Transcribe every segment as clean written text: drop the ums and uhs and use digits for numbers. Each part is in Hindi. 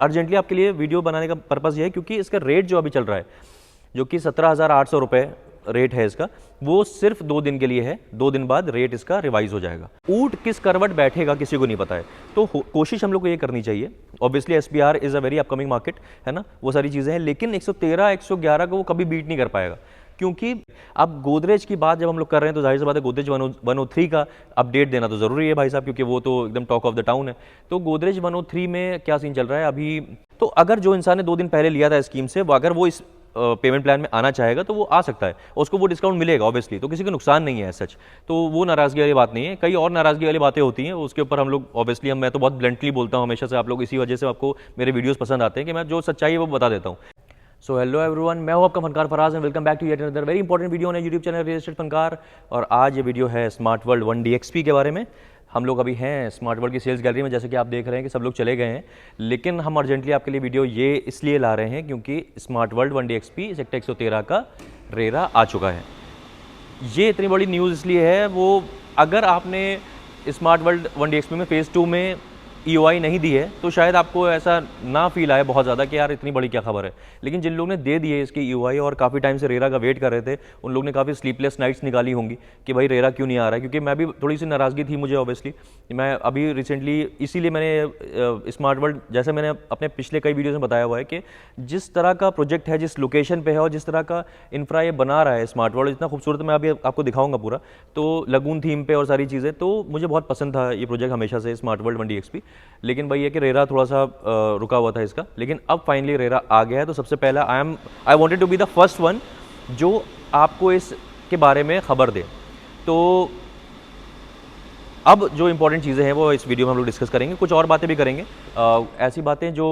अर्जेंटली आपके लिए वीडियो बनाने का पर्पज़ ये है क्योंकि इसका रेट जो अभी चल रहा है, जो कि 17,800 रुपये रेट है इसका, वो सिर्फ 2 दिन के लिए है। 2 दिन बाद रेट इसका रिवाइज हो जाएगा। ऊँट किस करवट बैठेगा किसी को नहीं पता है, तो कोशिश हम लोग को ये करनी चाहिए। Obviously SPR is a very upcoming market, है ना, वो सारी चीज़ें हैं, लेकिन 113 111 को वो कभी बीट नहीं कर पाएगा। क्योंकि अब गोदरेज की बात जब हम लोग कर रहे हैं तो जाहिर सी बात है गोदरेज 103 का अपडेट देना तो ज़रूरी है भाई साहब, क्योंकि वो तो एकदम टॉक ऑफ द टाउन है। तो गोदरेज 103 में क्या सीन चल रहा है अभी, तो अगर जो इंसान ने 2 दिन पहले लिया था स्कीम से, वो अगर वो इस पेमेंट प्लान में आना चाहेगा तो वो आ सकता है, उसको वो डिस्काउंट मिलेगा ऑब्वियसली, तो किसी को नुकसान नहीं है सच, तो वो नाराज़गी वाली बात नहीं है। कई और नाराज़गी वाली बातें होती हैं, उसके ऊपर हम लोग ऑब्वियसली मैं तो बहुत ब्लंटली बोलता हूँ हमेशा से, आप लोग इसी वजह से आपको मेरे वीडियोस पसंद आते हैं कि मैं जो सच्चाई है वो बता देता हूँ। सो हेलो एवरीवन, मैं हूं आपका Fankaar Faraz and welcome back to yet another very important video on YouTube channel real estate Fankaar. और आज ये वीडियो है स्मार्ट वर्ल्ड 1DXP के बारे में। हम लोग अभी हैं स्मार्ट वर्ल्ड की सेल्स गैलरी में, जैसे कि आप देख रहे हैं कि सब लोग चले गए हैं, लेकिन हम अर्जेंटली आपके लिए वीडियो ये इसलिए ला रहे हैं क्योंकि स्मार्ट वर्ल्ड 1DXP सेक्टर 113 का रेरा आ चुका है। ये इतनी बड़ी न्यूज़ इसलिए है, वो अगर आपने स्मार्ट वर्ल्ड 1DXP में फ़ेज़ 2 में EOI नहीं दी है तो शायद आपको ऐसा ना फील आए बहुत ज़्यादा कि यार इतनी बड़ी क्या खबर है, लेकिन जिन लोगों ने दे दिए इसकी EOI और काफ़ी टाइम से रेरा का वेट कर रहे थे, उन लोगों ने काफ़ी स्लीपलेस नाइट्स निकाली होंगी कि भाई रेरा क्यों नहीं आ रहा है। क्योंकि मैं भी थोड़ी सी नाराज़गी थी मुझे ऑब्वियसली, मैं अभी रिसेंटली इसीलिए मैंने स्मार्ट वर्ल्ड, जैसे मैंने अपने पिछले कई वीडियोज़ में बताया हुआ है कि जिस तरह का प्रोजेक्ट है, जिस लोकेशन पर है और जिस तरह का इंफ्रा ये बना रहा है स्मार्ट वर्ल्ड, इतना खूबसूरत, मैं अभी आपको दिखाऊंगा पूरा, तो लगून थीम पे और सारी चीज़ें, तो मुझे बहुत पसंद था ये प्रोजेक्ट हमेशा से स्मार्ट वर्ल्ड 1DXP। लेकिन भाई कि रेरा थोड़ा सा रुका हुआ था इसका, लेकिन अब फाइनली रेरा आ गया है। तो सबसे पहला I wanted to be the first one जो आपको इसके बारे में खबर दे। तो अब जो इंपॉर्टेंट चीज़ें हैं वो इस वीडियो में हम लोग डिस्कस करेंगे, कुछ और बातें भी करेंगे, ऐसी बातें जो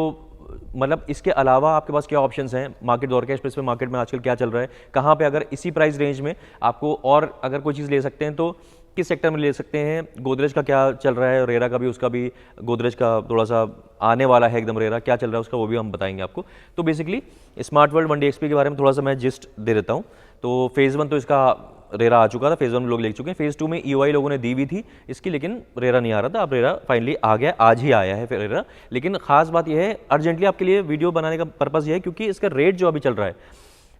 मतलब इसके अलावा आपके पास क्या ऑप्शंस हैं, मार्केट दौर के एक्सप्रेस पे मार्केट में आजकल क्या चल रहा है, कहाँ पे अगर इसी प्राइस रेंज में आपको और अगर कोई चीज़ ले सकते हैं तो किस सेक्टर में ले सकते हैं, गोदरेज का क्या चल रहा है, रेरा का भी, उसका भी, गोदरेज का थोड़ा सा आने वाला है एकदम, रेरा क्या चल रहा है उसका वो भी हम बताएंगे आपको। तो बेसिकली स्मार्ट वर्ल्ड 1DXP के बारे में थोड़ा सा मैं जिस्ट दे देता हूँ। तो फेज़ 1 तो इसका रेरा आ चुका था, फेज़ 1 लोग ले चुके हैं, फेज़ 2 में EOI लोगों ने दी हुई थी इसकी, लेकिन रेरा नहीं आ रहा था। अब रेरा फाइनली आ गया, आज ही आया है फिर रेरा। लेकिन खास बात यह है, अर्जेंटली आपके लिए वीडियो बनाने का पर्पज़ यह है क्योंकि इसका रेट जो अभी चल रहा है,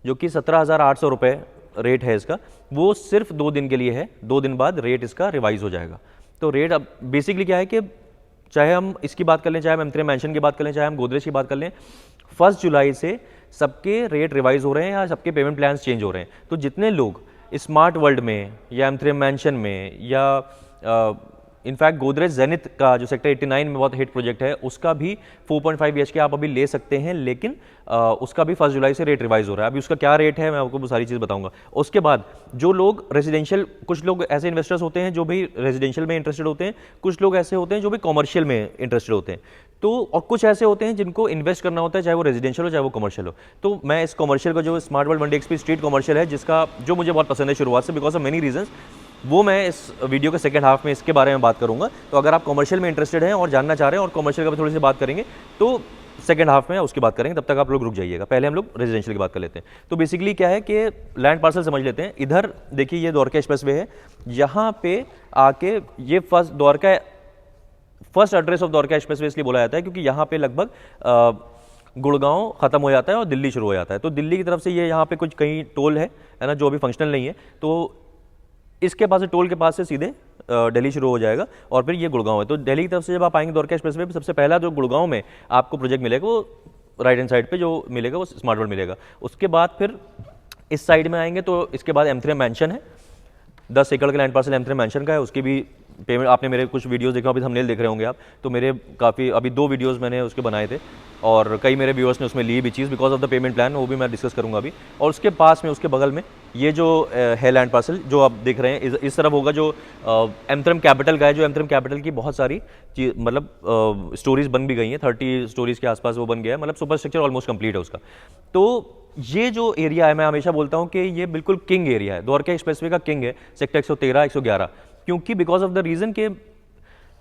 जो कि 17,800 रुपये रेट है इसका, वो सिर्फ 2 दिन के लिए है। 2 दिन बाद रेट इसका रिवाइज हो जाएगा। तो रेट अब बेसिकली क्या है कि चाहे हम इसकी बात कर लें, चाहे हम M3 मैंशन की बात कर लें, चाहे हम गोदरेज की बात कर लें, 1 जुलाई से सबके रेट रिवाइज हो रहे हैं या सबके पेमेंट प्लान्स चेंज हो रहे हैं। तो जितने लोग स्मार्ट वर्ल्ड में या M3 मैंशन में या इनफैक्ट गोदरेज जेनिथ का जो सेक्टर 89 में बहुत हिट प्रोजेक्ट है, उसका भी 4.5 BHK आप अभी ले सकते हैं, लेकिन उसका भी 1 जुलाई से रेट रिवाइज हो रहा है। अभी उसका क्या रेट है मैं आपको वो सारी चीज़ बताऊंगा। उसके बाद जो लोग रेजिडेंशियल, कुछ लोग ऐसे इन्वेस्टर्स होते हैं जो भी रेजिडेंशियल में इंटरेस्टेड होते हैं, कुछ लोग ऐसे होते हैं जो भी कॉमर्शियल में इंटरेस्टेड होते हैं, तो और कुछ ऐसे होते हैं जिनको इन्वेस्ट करना होता है, चाहे वो रेजिडेंशियल हो चाहे वो कमर्शियल हो। तो मैं इस कमर्शियल का, जो smart world 1DXP street commercial है, जिसका जो मुझे बहुत पसंद है शुरुआत से बिकॉज ऑफ मेनी रीजंस, वो मैं इस वीडियो के सेकंड हाफ में इसके बारे में बात करूंगा। तो अगर आप कमर्शियल में इंटरेस्टेड हैं और जानना चाह रहे हैं और कमर्शियल का भी थोड़ी सी बात करेंगे, तो सेकंड हाफ में उसकी बात करेंगे, तब तक आप लोग रुक जाइएगा। पहले हम लोग रेजिडेंशियल की बात कर लेते हैं। तो बेसिकली क्या है कि लैंड पार्सल समझ लेते हैं। इधर देखिए ये द्वारका एक्सप्रेसवे है, यहाँ पे आके ये first address of Dwarka expressway इसलिए बोला जाता है क्योंकि यहाँ पे लगभग गुड़गांव खत्म हो जाता है और दिल्ली शुरू हो जाता है। तो दिल्ली की तरफ से ये यहाँ पे कुछ कहीं टोल है ना, जो अभी फंक्शनल नहीं है, तो इसके पास से, टोल के पास से सीधे दिल्ली शुरू हो जाएगा और फिर ये गुड़गांव है। तो दिल्ली की तरफ से जब आप आएंगे द्वारका एक्सप्रेसवे पे, सबसे पहला जो गुड़गांव में आपको प्रोजेक्ट मिलेगा वो राइट हैंड साइड पे जो मिलेगा वो स्मार्ट वर्ल्ड मिलेगा। उसके बाद फिर इस साइड में आएंगे तो इसके बाद M3 मैंशन है, 10 एकड़ का लैंड पार्सल M3 मैंशन का है। उसकी भी पेमेंट, आपने मेरे कुछ वीडियोस देखा, अभी थंबनेल देख रहे होंगे आप, तो मेरे काफ़ी अभी 2 वीडियोस मैंने उसके बनाए थे और कई मेरे व्यूअर्स ने उसमें ली भी चीज़ because of the payment plan, वो भी मैं डिस्कस करूंगा अभी। और उसके पास में, उसके बगल में ये जो है लैंड पार्सल जो आप देख रहे हैं, इस तरफ होगा जो M3 कैपिटल का है, जो M3 कैपिटल की बहुत सारी मतलब स्टोरीज बन भी गई हैं, 30 स्टोरीज के आसपास वो बन गया है, मतलब सुपर स्ट्रक्चर ऑलमोस्ट कंप्लीट है उसका। तो ये जो एरिया है, मैं हमेशा बोलता हूँ कि ये बिल्कुल किंग एरिया है, द्वारका एक्सप्रेसवे का किंग है, सेक्टर 113 111, क्योंकि बिकॉज ऑफ द रीज़न के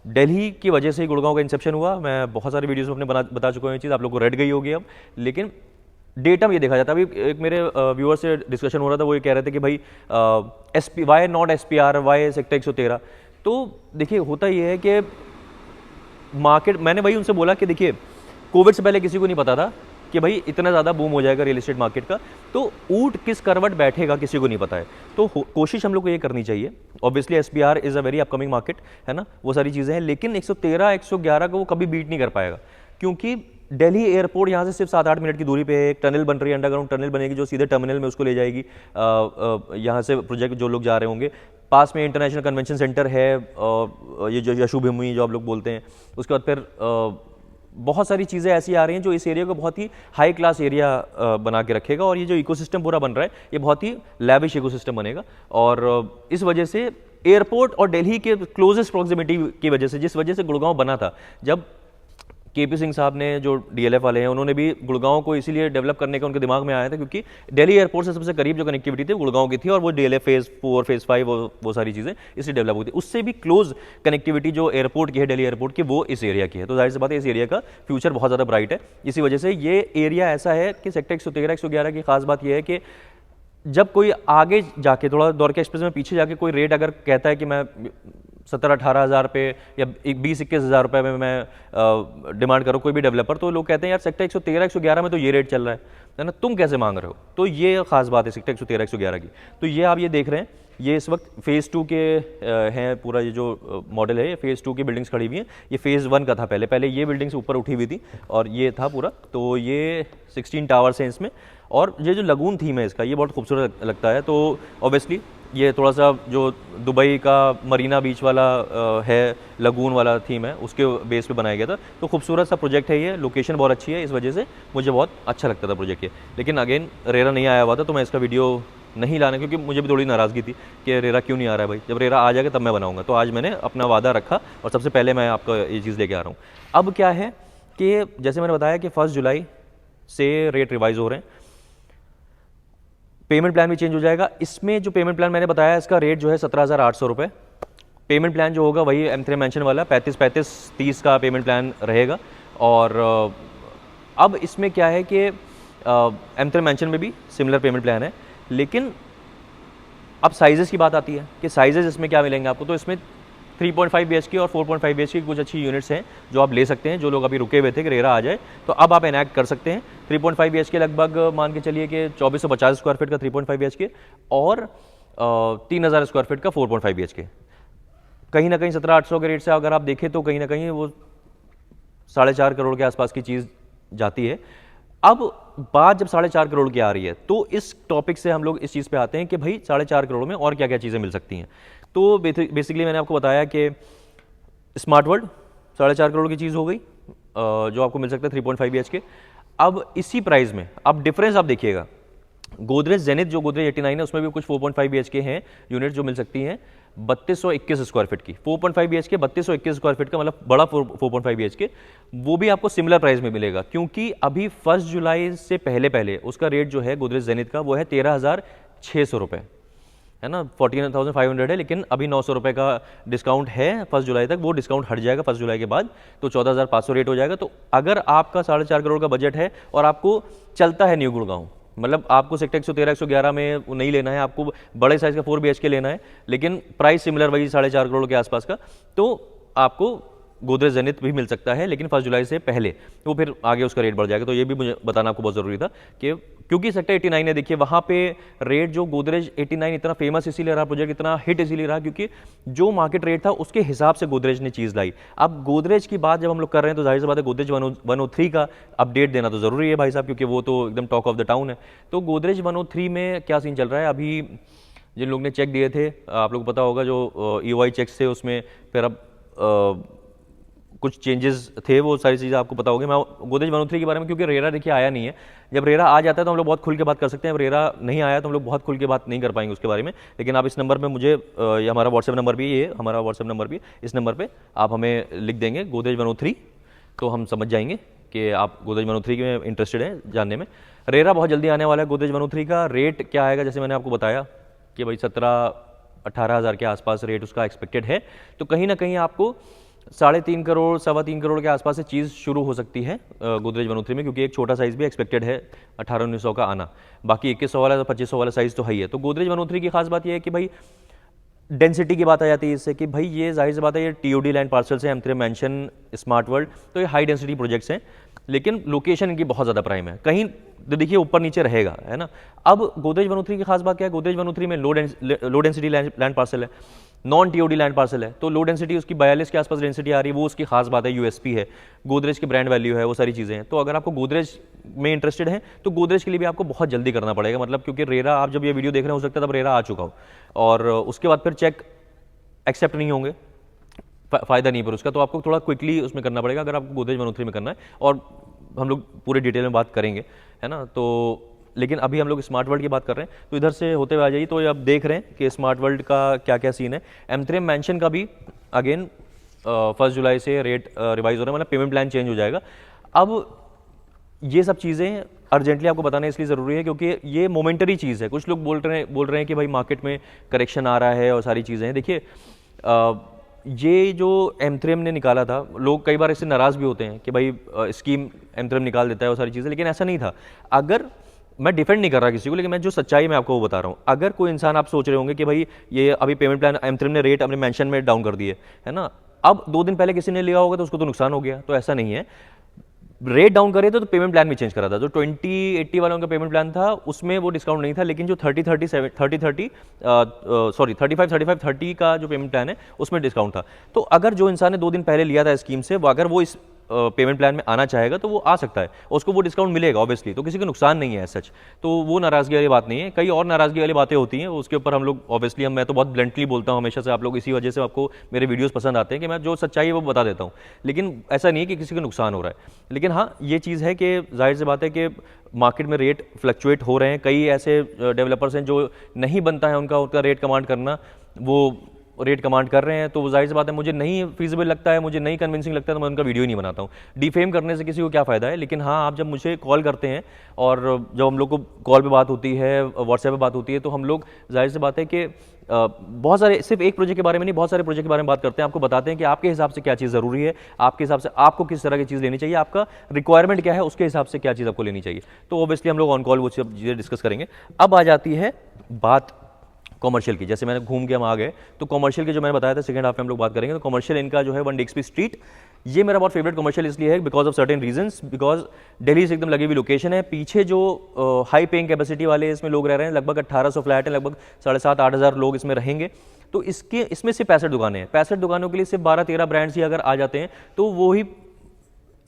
दिल्ली की वजह से ही गुड़गांव का इंसेप्शन हुआ। मैं बहुत सारे वीडियोस में अपने बता चुका हूँ ये चीज़, आप लोग को रट गई होगी अब, लेकिन डेटा में ये देखा जाता है। अभी एक मेरे व्यूअर से डिस्कशन हो रहा था, वो ये कह रहे थे कि भाई why not SPR, why sector 113। तो देखिए होता ये है कि मार्केट, मैंने वही उनसे बोला कि देखिए कोविड से पहले किसी को नहीं पता था कि भाई इतना ज़्यादा बूम हो जाएगा रियल एस्टेट मार्केट का, तो ऊँट किस करवट बैठेगा किसी को नहीं पता है। तो कोशिश हम लोग को ये करनी चाहिए। Obviously SPR is a very upcoming market, है ना, वो सारी चीज़ें हैं, लेकिन 113 111 को वो कभी बीट नहीं कर पाएगा, क्योंकि दिल्ली एयरपोर्ट यहाँ से सिर्फ 7-8 मिनट की दूरी पे है। एक टनल बन रही है, अंडरग्राउंड टनल बनेगी जो सीधे टर्मिनल में उसको ले जाएगी। यहाँ से प्रोजेक्ट जो लोग जा रहे होंगे, पास में इंटरनेशनल कन्वेंशन सेंटर है, ये जो यशु भूमि जो आप लोग बोलते हैं, उसके बाद फिर बहुत सारी चीज़ें ऐसी आ रही हैं जो इस एरिया को बहुत ही हाई क्लास एरिया बना के रखेगा, और ये जो इकोसिस्टम पूरा बन रहा है ये बहुत ही लैविश इकोसिस्टम बनेगा। और इस वजह से एयरपोर्ट और दिल्ली के क्लोजेस्ट प्रॉक्सिमिटी की वजह से, जिस वजह से गुड़गांव बना था, जब केपी सिंह साहब ने, जो डीएलएफ वाले हैं, उन्होंने भी गुड़गांव को इसीलिए डेवलप करने का उनके दिमाग में आया था क्योंकि दिल्ली एयरपोर्ट से सबसे करीब जो कनेक्टिविटी थी गुड़गांव की थी, और वो डीएलएफ फेज़ 4 फेज़ 5 वो सारी चीज़ें इसलिए डेवलप हुई थी। उससे भी क्लोज कनेक्टिविटी जो एयरपोर्ट की है, दिल्ली एयरपोर्ट की, वो इस एरिया की है। तो जाहिर सी बात है इस एरिया का फ्यूचर बहुत ज़्यादा ब्राइट है। इसी वजह से ये एरिया ऐसा है कि सेक्टर 113 111 की खास बात यह है कि जब कोई आगे जाके थोड़ा दौर के एक्सप्रेस में पीछे जाके कोई रेट अगर कहता है कि मैं 17-18 हज़ार पे या 20-21 हज़ार रुपये में मैं डिमांड करूँ कोई भी डेवलपर, तो लोग कहते हैं यार सेक्टर 113 111 में तो ये रेट चल रहा है ना, तुम कैसे मांग रहे हो। तो ये खास बात है सेक्टर 113 111 की। तो ये आप ये देख रहे हैं, ये इस वक्त फेज़ 2 के हैं, पूरा ये जो मॉडल है ये फेज़ 2 की बिल्डिंग्स खड़ी हुई हैं। ये फेज़ 1 का था पहले ये बिल्डिंग्स ऊपर उठी हुई थी और ये था पूरा। तो ये 16 टावर्स हैं इसमें, और ये जो लगून थीम है इसका ये बहुत खूबसूरत लगता है। तो ऑब्वियसली ये थोड़ा सा जो दुबई का मरीना बीच वाला है, लगून वाला थीम है, उसके बेस पे बनाया गया था। तो खूबसूरत सा प्रोजेक्ट है ये, लोकेशन बहुत अच्छी है, इस वजह से मुझे बहुत अच्छा लगता था प्रोजेक्ट ये। लेकिन अगेन रेरा नहीं आया हुआ था तो मैं इसका वीडियो नहीं लाने, क्योंकि मुझे भी थोड़ी नाराज़गी थी कि रेरा क्यों नहीं आ रहा है भाई, जब रेरा आ जाएगा तब मैं बनाऊंगा। तो आज मैंने अपना वादा रखा और सबसे पहले मैं आपको ये चीज़ लेके आ रहा हूँ। अब क्या है कि जैसे मैंने बताया कि 1 जुलाई से रेट रिवाइज हो रहे हैं, पेमेंट प्लान भी चेंज हो जाएगा। इसमें जो पेमेंट प्लान मैंने बताया इसका रेट जो है 17,800 रुपये। पेमेंट प्लान जो होगा वही M3 मेंशन वाला 35-35-30 का पेमेंट प्लान रहेगा। और अब इसमें क्या है कि M3 मेंशन में भी सिमिलर पेमेंट प्लान है, लेकिन अब साइजेस की बात आती है कि साइजेस इसमें क्या मिलेंगे आपको। तो इसमें 3.5 BHK और 4.5 BHK की कुछ अच्छी यूनिट्स हैं जो आप ले सकते हैं, जो लोग अभी रुके हुए थे कि रेरा आ जाए तो अब आप एनैक्ट कर सकते हैं। 3.5 BHK लगभग मान के चलिए कि 2450 स्क्वायर फीट का 3.5 BHK और 3000 स्क्वायर फीट का 4.5 BHK। कहीं ना कहीं 17,800 के रेट से अगर आप देखें तो कहीं ना कहीं वो 4.5 करोड़ के आसपास की चीज़ जाती है। अब बात जब 4.5 करोड़ की आ रही है तो इस टॉपिक से हम लोग इस चीज़ पे आते हैं कि भाई 4.5 करोड़ में और क्या क्या चीज़ें मिल सकती हैं। तो बेसिकली मैंने आपको बताया कि स्मार्ट वर्ल्ड 4.5 करोड़ की चीज़ हो गई, जो आपको मिल सकता है 3.5 BHK। अब इसी प्राइस में अब डिफरेंस आप देखिएगा, गोदरेज जेनिथ जो गोदरेज 89 है उसमें भी कुछ 4.5 BHK हैं यूनिट जो मिल सकती हैं 3221 स्क्वायर फीट की। 4.5 BHK 3221 स्क्वायर फीट का मतलब बड़ा 4.5 BHK, वो भी आपको सिमिलर प्राइस में मिलेगा, क्योंकि अभी 1 जुलाई से पहले उसका रेट जो है गोदरेज जेनिथ का वो है 13,600 रुपये, है ना। 14,500 है, लेकिन अभी 900 रुपये का डिस्काउंट है 1 जुलाई तक। वो डिस्काउंट हट जाएगा 1 जुलाई के बाद, तो 14,500 रेट हो जाएगा। तो अगर आपका 4.5 करोड़ का बजट है और आपको चलता है न्यू गुड़गांव, मतलब आपको सेक्टर 113 111 में नहीं लेना है, आपको बड़े साइज़ का 4 BHK लेना है, लेकिन प्राइस सिमिलर वही 4.5 करोड़ के आसपास का, तो आपको गोदरेज जेनिथ भी मिल सकता है, लेकिन 1 जुलाई से पहले। तो फिर आगे उसका रेट बढ़ जाएगा। तो ये भी मुझे बताना आपको बहुत ज़रूरी था कि क्योंकि सेक्टर 89 है, देखिए वहाँ पे रेट जो गोदरेज 89 इतना फेमस इसीलिए रहा, प्रोजेक्ट इतना हिट इसीलिए रहा क्योंकि जो मार्केट रेट था उसके हिसाब से गोदरेज ने चीज़ लाई। अब गोदरेज की बात जब हम लोग कर रहे हैं तो जाहिर सी बात है गोदरेज 103 का अपडेट देना तो ज़रूरी है भाई साहब, क्योंकि वो तो एकदम टॉक ऑफ द टाउन है। तो गोदरेज 103 में क्या सीन चल रहा है, अभी जिन लोग ने चेक दिए थे, आप लोग को पता होगा जो EOI चेक्स थे उसमें फिर अब कुछ चेंजेस थे, वो सारी चीज़ें आपको पता होगी। मैं गोदरेज 103 के बारे में, क्योंकि रेरा देखिए आया नहीं है, जब रेरा आ जाता है तो हम लोग बहुत खुल के बात कर सकते हैं। अब रेरा नहीं आया तो हम लोग बहुत खुल के बात नहीं कर पाएंगे उसके बारे में। लेकिन आप इस नंबर पे मुझे, ये हमारा व्हाट्सएप नंबर भी, ये हमारा व्हाट्सएप नंबर भी, इस नंबर पे आप हमें लिख देंगे गोदरेज 103, तो हम समझ जाएंगे कि आप गोदरेज 103 में इंटरेस्टेड हैं जानने में। रेरा बहुत जल्दी आने वाला है। गोदरेज 103 का रेट क्या आएगा, जैसे मैंने आपको बताया कि भाई 17-18 हज़ार के आसपास रेट उसका एक्सपेक्टेड है। तो कहीं ना कहीं आपको 3.5 करोड़ 3.25 करोड़ के आसपास से चीज़ शुरू हो सकती है गोदरेज 103 में, क्योंकि एक छोटा साइज़ भी एक्सपेक्टेड है 1800-1900 का आना। बाकी 2100 वाला 2500 वाला साइज़ तो है ही है। तो गोदरेज 103 की खास बात यह है कि भाई डेंसिटी की बात आ जाती है इससे कि भाई ये जाहिर सी बात है, ये TOD लैंड पार्सल्स हैं, M3 मेंशन, स्मार्ट वर्ल्ड, तो ये हाई डेंसिटी प्रोजेक्ट्स हैं। लेकिन लोकेशन इनकी बहुत ज़्यादा प्राइम है, कहीं तो देखिए ऊपर नीचे रहेगा, है ना। अब गोदरेज 103 की खास बात क्या है, गोदरेज 103 में लो डेंसिटी लैंड पार्सल है, नॉन टीओडी लैंड पार्सल है, तो लो डेंसिटी उसकी 42 के आसपास डेंसिटी आ रही है, वो उसकी खास बात है, यूएसपी है, गोदरेज की ब्रांड वैल्यू है, वो सारी चीज़ें हैं। तो अगर आपको गोदरेज में इंटरेस्टेड है तो गोदरेज के लिए भी आपको बहुत जल्दी करना पड़ेगा, मतलब क्योंकि रेरा आप जब ये वीडियो देख रहे हो सकता है तब रेरा आ चुका हो, और उसके बाद फिर चेक एक्सेप्ट नहीं होंगे, फ़ायदा नहीं पर उसका, तो आपको थोड़ा क्विकली उसमें करना पड़ेगा अगर आपको गोदरेज 103 में करना है, और हम लोग पूरे डिटेल में बात करेंगे, है ना। तो लेकिन अभी हम लोग स्मार्ट वर्ल्ड की बात कर रहे हैं, तो इधर से होते हुए आ जाइए। तो ये आप देख रहे हैं कि स्मार्ट वर्ल्ड का क्या क्या सीन है। M3M मेंशन का भी अगेन 1 जुलाई से रेट रिवाइज हो रहा है, मतलब पेमेंट प्लान चेंज हो जाएगा। अब ये सब चीज़ें अर्जेंटली आपको बताना इसलिए ज़रूरी है क्योंकि ये मोमेंटरी चीज़ है। कुछ लोग बोल रहे हैं कि भाई मार्केट में करेक्शन आ रहा है और सारी चीज़ें हैं। देखिए ये जो M3M ने निकाला था, लोग कई बार इससे नाराज़ भी होते हैं कि भाई स्कीम M3M निकाल देता है और सारी चीज़ें, लेकिन ऐसा नहीं था। अगर मैं डिफेंड नहीं कर रहा किसी को, लेकिन मैं जो सच्चाई मैं आपको वो बता रहा हूँ। अगर कोई इंसान, आप सोच रहे होंगे कि भाई ये अभी पेमेंट प्लान M3M ने रेट अपने मेंशन में डाउन कर दिए, है ना, अब 2 दिन पहले किसी ने लिया होगा तो उसको तो नुकसान हो गया, तो ऐसा नहीं है। रेट डाउन करे तो पेमेंट प्लान भी चेंज करा था। जो 2080 वालों का पेमेंट प्लान था उसमें वो डिस्काउंट नहीं था, लेकिन जो 35-35-30 का जो पेमेंट प्लान है उसमें डिस्काउंट था। तो अगर जो इंसान ने 2 दिन पहले लिया था स्कीम से, वो अगर वो इस पेमेंट प्लान में आना चाहेगा तो वो आ सकता है, उसको वो डिस्काउंट मिलेगा ऑब्वियसली, तो किसी को नुकसान नहीं है सच, तो वो नाराज़गी वाली बात नहीं है। कई और नाराज़गी वाली बातें होती हैं, उसके ऊपर हम लोग ऑब्वियसली मैं तो बहुत ब्लंटली बोलता हूँ हमेशा से, आप लोग इसी वजह से आपको मेरे वीडियोस पसंद आते हैं कि मैं जो सच्चाई है वो बता देता हूँ, लेकिन ऐसा नहीं है कि किसी को नुकसान हो रहा है। लेकिन हाँ, ये चीज़ है कि जाहिर सी बात है कि मार्केट में रेट फ्लक्चुएट हो रहे हैं। कई ऐसे डेवलपर्स हैं जो नहीं बनता है उनका रेट कमांड करना, वो रेट कमांड कर रहे हैं, तो वो जाहिर सी बात है मुझे नहीं फीजिबल लगता है, मुझे नहीं कन्विंसिंग लगता है, तो मैं उनका वीडियो ही नहीं बनाता हूँ। डिफेम करने से किसी को क्या फ़ायदा है। लेकिन हाँ, आप जब मुझे कॉल करते हैं और जब हम लोग को कॉल पे बात होती है, व्हाट्सएप पे बात होती है, तो हम लोग जाहिर सी बात है कि बहुत सारे, सिर्फ एक प्रोजेक्ट के बारे में नहीं, बहुत सारे प्रोजेक्ट के बारे में बात करते हैं, आपको बताते हैं कि आपके हिसाब से क्या चीज़ ज़रूरी है, आपके हिसाब से आपको किस तरह की चीज़ लेनी चाहिए, आपका रिक्वायरमेंट क्या है, उसके हिसाब से क्या चीज़ आपको लेनी चाहिए। तो ऑब्वियसली हम लोग ऑन कॉल वो चीज़ें डिस्कस करेंगे। अब आ जाती है बात कॉमर्शियल की। जैसे मैंने घूम के हम आ गए, तो कॉमर्शियल की जो मैंने बताया था सेकंड हाफ में हम लोग बात करेंगे। तो कॉमर्शियल इनका जो है 1 DXP स्ट्रीट, ये मेरा बहुत फेवरेट कॉमर्शियल इसलिए है because of certain reasons, because Delhi से एकदम लगी हुई लोकेशन है। पीछे जो हाई पेइंग कैपेसिटी वाले इसमें लोग रह रहे हैं, लगभग 1800 फ्लैट है, लगभग 7,500-8 हज़ार लोग इसमें रहेंगे। तो इसमें सिर्फ 65 दुकानें हैं। 65 दुकानों के लिए सिर्फ 12-13 ब्रांड्स ही अगर आ जाते हैं, तो वो ही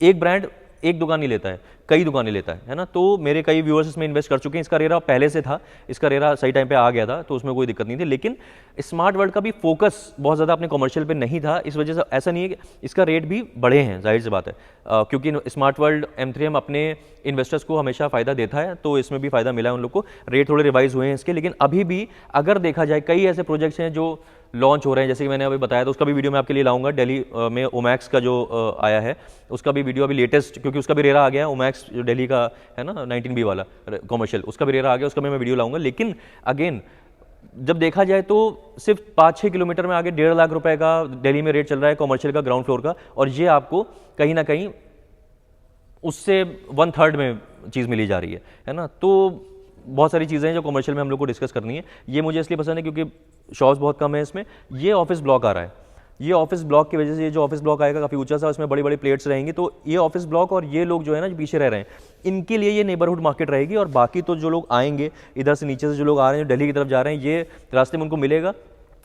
एक ब्रांड एक दुकान नहीं लेता है, कई दुकानें लेता है ना। तो मेरे कई व्यूअर्स इसमें इन्वेस्ट कर चुके हैं। इसका रेरा पहले से था, इसका रेरा सही टाइम पे आ गया था, तो उसमें कोई दिक्कत नहीं थी। लेकिन स्मार्ट वर्ल्ड का भी फोकस बहुत ज़्यादा अपने कमर्शियल पे नहीं था, इस वजह से ऐसा नहीं है कि इसका रेट भी बढ़े हैं, जाहिर सी बात है, क्योंकि स्मार्ट वर्ल्ड M3M अपने इन्वेस्टर्स को हमेशा फ़ायदा देता है, तो इसमें भी फ़ायदा मिला है उन लोग को। रेट थोड़े रिवाइज हुए हैं इसके, लेकिन अभी भी अगर देखा जाए कई ऐसे प्रोजेक्ट्स हैं जो लॉन्च हो रहे हैं, जैसे कि मैंने अभी बताया, तो उसका भी वीडियो मैं आपके लिए लाऊंगा। दिल्ली में ओमैक्स का जो आया है उसका भी वीडियो अभी लेटेस्ट, क्योंकि उसका भी रेरा आ गया है, ओमैक्स जो दिल्ली का है ना 19B वाला कॉमर्शियल, उसका भी रेरा आ गया, उसका मैं वीडियो लाऊंगा। लेकिन अगेन जब देखा जाए तो सिर्फ 5-6 किलोमीटर में आगे 1.5 लाख रुपए का दिल्ली में रेट चल रहा है कॉमर्शियल का, ग्राउंड फ्लोर का, और ये आपको कहीं ना कहीं उससे 1/3 में चीज़ मिली जा रही है ना। तो बहुत सारी चीज़ें हैं जो कमर्शियल में हम लोग को डिस्कस करनी है। ये मुझे इसलिए पसंद है क्योंकि शॉप्स बहुत कम है इसमें। ये ऑफिस ब्लॉक आ रहा है, ये ऑफिस ब्लॉक की वजह से, ये जो ऑफिस ब्लॉक आएगा काफ़ी ऊंचा सा, उसमें बड़ी बड़ी प्लेट्स रहेंगी। तो ये ऑफिस ब्लॉक और ये लोग जो है ना जो पीछे रह रहे हैं, इनके लिए ये नेबरहुड मार्केट रहेगी। और बाकी तो जो लोग आएंगे इधर से, नीचे से जो लोग आ रहे हैं, जो दिल्ली की तरफ जा रहे हैं, ये रास्ते में उनको मिलेगा।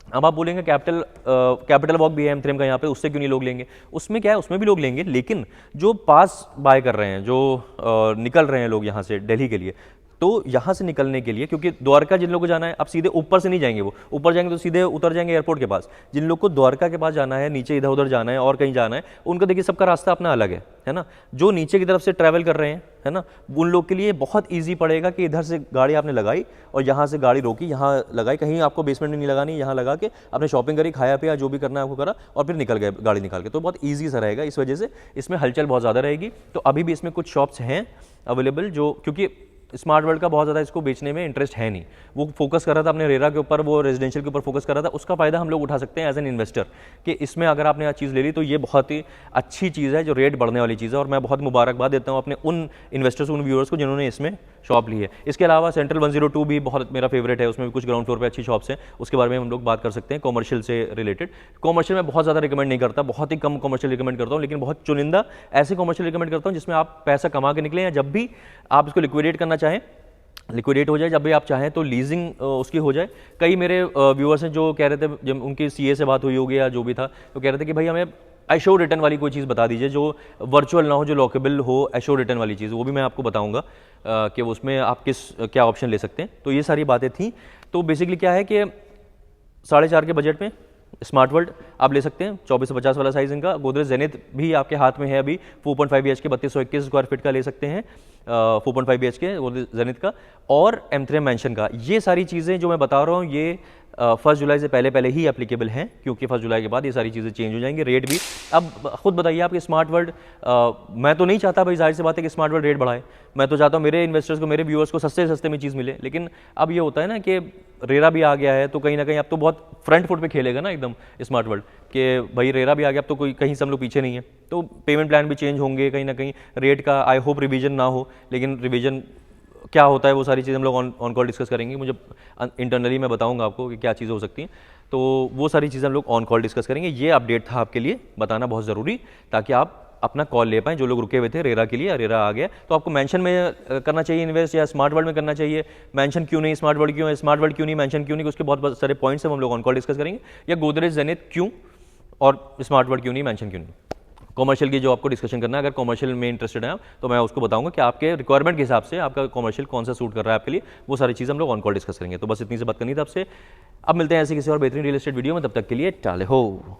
अब आप बोलेंगे कैपिटल वॉक भी है M3M का यहाँ पे, उससे क्यों नहीं लोग लेंगे? उसमें क्या है, उसमें भी लोग लेंगे, लेकिन जो पास बाय कर रहे हैं, जो निकल रहे हैं लोग यहाँ से दिल्ली के लिए, तो यहाँ से निकलने के लिए, क्योंकि द्वारका जिन लोगों को जाना है, अब सीधे ऊपर से नहीं जाएंगे, वो ऊपर जाएंगे तो सीधे उतर जाएंगे एयरपोर्ट के पास। जिन लोग को द्वारका के पास जाना है, नीचे इधर उधर जाना है और कहीं जाना है, उनका देखिए सबका रास्ता अपना अलग है ना। जो नीचे की तरफ से ट्रैवल कर रहे हैं, है ना, उन लोग के लिए बहुत ईजी पड़ेगा कि इधर से गाड़ी आपने लगाई और यहाँ से गाड़ी रोकी, यहाँ लगाई, कहीं आपको बेसमेंट में नहीं लगानी, यहाँ लगा के आपने शॉपिंग करी, खाया पिया, जो भी करना है आपको करा, और फिर निकल गए गाड़ी निकाल के। तो बहुत ईजी सा रहेगा, इस वजह से इसमें हलचल बहुत ज़्यादा रहेगी। तो अभी भी इसमें कुछ शॉप्स हैं अवेलेबल, जो क्योंकि स्मार्ट वर्ल्ड का बहुत ज़्यादा इसको बेचने में इंटरेस्ट है नहीं, वो फोकस कर रहा था अपने रेरा के ऊपर, वो रेजिडेंशियल के ऊपर फोकस कर रहा था। उसका फ़ायदा हम लोग उठा सकते हैं एज एन इन्वेस्टर कि इसमें अगर आपने चीज़ ले ली तो ये बहुत ही अच्छी चीज़ है जो रेट बढ़ने वाली चीज़ है, और मैं बहुत मुबारकबाद देता हूँ अपने उन इन्वेस्टर्स, उन व्यूअर्स को जिन्होंने इसमें शॉप ली है। इसके अलावा सेंट्रल 102 भी बहुत मेरा फेवरेट है, उसमें भी कुछ ग्राउंड फ्लोर पे अच्छी शॉप्स हैं, उसके बारे में हम लोग बात कर सकते हैं कॉमर्शियल से रिलेटेड। कॉमर्शियल में बहुत ज़्यादा रिकमेंड नहीं करता, बहुत ही कम कॉमर्शियल रिकमेंड करता हूँ, लेकिन बहुत चुनिंदा ऐसे कॉमर्शियल रिकमेंड करता हूँ जिसमें आप पैसा कमा के निकलें, या जब भी आप इसको लिक्विडेट करना चाहें लिक्विडेट हो जाए, जब भी आप चाहें तो लीजिंग उसकी हो जाए। कई मेरे व्यूअर्स हैं जो कह रहे थे, जब उनकी सीए से बात हुई होगी या जो भी था, तो कह रहे थे कि भाई हमें एश्योर्ड रिटर्न वाली कोई चीज़ बता दीजिए जो वर्चुअल ना हो, जो लॉकेबल हो, एश्योर्ड रिटर्न वाली चीज़, वो भी मैं आपको बताऊंगा कि उसमें आप क्या ऑप्शन ले सकते हैं। तो ये सारी बातें थी। तो बेसिकली क्या है कि 4.5 के बजट में स्मार्ट वर्ल्ड आप ले सकते हैं, 24 से 50 वाला साइज इनका। गोदरेज जेनिथ भी आपके हाथ में है अभी, 4.5 BHK 3221 स्क्वायर फीट का ले सकते हैं, 4.5 BHK गोदरेज जेनिथ का, और M3 मैंशन का। ये सारी चीज़ें जो मैं बता रहा हूँ ये 1 जुलाई से पहले ही एप्लीकेबल हैं, क्योंकि 1 जुलाई के बाद ये सारी चीज़ें चेंज हो जाएंगी, रेट भी। अब खुद बताइए आपके स्मार्ट वर्ल्ड, मैं तो नहीं चाहता भाई, जाहिर सी बात है कि स्मार्ट वर्ल्ड रेट बढ़ाए, मैं तो चाहता हूँ मेरे इन्वेस्टर्स को, मेरे व्यूअर्स को सस्ते सस्ते में चीज़ मिले। लेकिन अब ये होता है ना कि रेरा भी आ गया है, तो कहीं ना कहीं अब तो बहुत फ्रंट फुट पे खेलेगा ना एकदम स्मार्ट वर्ल्ड, कि भाई रेरा भी आ गया, अब तो कोई कहीं से हम लोग पीछे नहीं है। तो पेमेंट प्लान भी चेंज होंगे, कहीं ना कहीं रेट का आई होप रिवीजन ना हो, लेकिन रिवीजन क्या होता है वो सारी चीज़ें हम लोग ऑन कॉल डिस्कस करेंगे। मुझे इंटरनली मैं बताऊंगा आपको कि क्या चीज़ें हो सकती हैं, तो वो सारी चीज़ें हम लोग ऑन कॉल डिस्कस करेंगे। ये अपडेट था आपके लिए बताना बहुत ज़रूरी, ताकि आप अपना कॉल ले पाएँ। जो लोग रुके हुए थे रेरा के लिए, रेरा आ गया, तो आपको मेंशन में करना चाहिए इन्वेस्ट या स्मार्ट वर्ल्ड में करना चाहिए, मेंशन क्यों नहीं, स्मार्ट वर्ल्ड क्यों है, स्मार्ट वर्ल्ड क्यों नहीं, मेंशन क्यों नहीं, उसके बहुत सारे पॉइंट्स हम लोग ऑन कॉल डिस्कस करेंगे। या गोदरेज जेनिथ क्यों और स्मार्ट वर्ल्ड क्यों नहीं, मेंशन क्यों नहीं। कॉमर्शियल की जो आपको डिस्कशन करना है, अगर कॉमर्शियल में इंटरेस्टेड हैं आप, तो मैं उसको बताऊंगा कि आपके रिक्वायरमेंट के हिसाब से आपका कॉमर्शियल कौन सा सूट कर रहा है आपके लिए, वो सारी चीज़ हम लोग ऑन कॉल डिस्कस करेंगे। तो बस इतनी सी बात करनी थी आपसे। अब मिलते हैं ऐसे किसी और बेहतरीन रियल एस्टेट वीडियो में, तब तक के लिए टाले हो।